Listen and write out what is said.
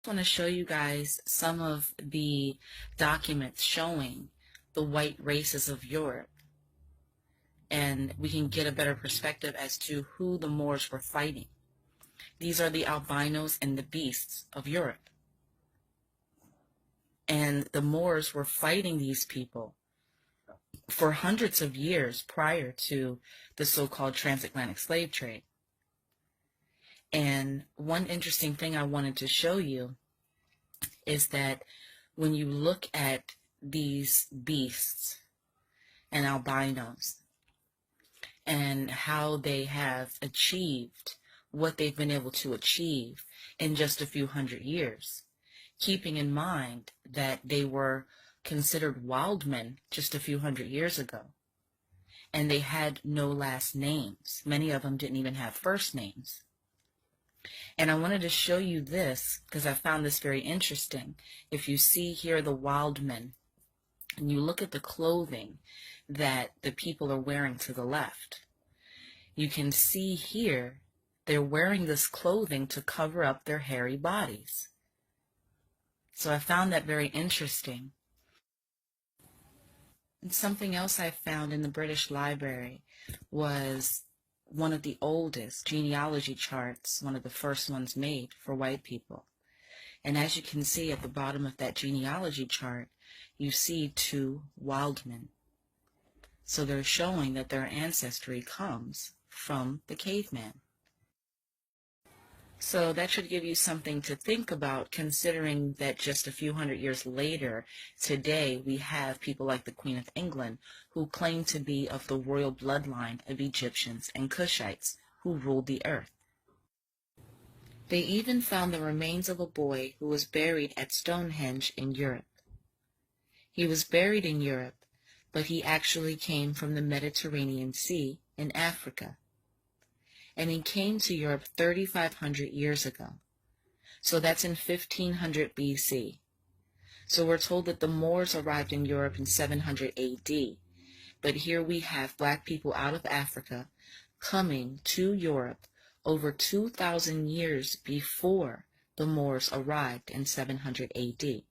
Want to show you guys some of the documents showing the white races of Europe, and we can get a better perspective as to who the Moors were fighting. These are the albinos and the beasts of Europe. And the Moors were fighting these people for hundreds of years prior to the so-called transatlantic slave trade. And one interesting thing I wanted to show you is that when you look at these beasts and albinos and how they have achieved what they've been able to achieve in just a few hundred years, keeping in mind that they were considered wild men just a few hundred years ago, and they had no last names. Many of them didn't even have first names. And I wanted to show you this because I found this very interesting. If you see here the wild men, and you look at the clothing that the people are wearing to the left, you can see here they're wearing this clothing to cover up their hairy bodies. So I found that very interesting. And something else I found in the British Library was one of the oldest genealogy charts, one of the first ones made for white people. And as you can see at the bottom of that genealogy chart, you see two wild men. So they're showing that their ancestry comes from the caveman. So that should give you something to think about, considering that just a few hundred years later, today, we have people like the Queen of England who claim to be of the royal bloodline of Egyptians and Cushites who ruled the earth. They even found the remains of a boy who was buried at Stonehenge in Europe. He was buried in Europe, but he actually came from the Mediterranean Sea in Africa. And he came to Europe 3,500 years ago. So that's in 1500 BC. So we're told that the Moors arrived in Europe in 700 AD. But here we have black people out of Africa coming to Europe over 2,000 years before the Moors arrived in 700 AD.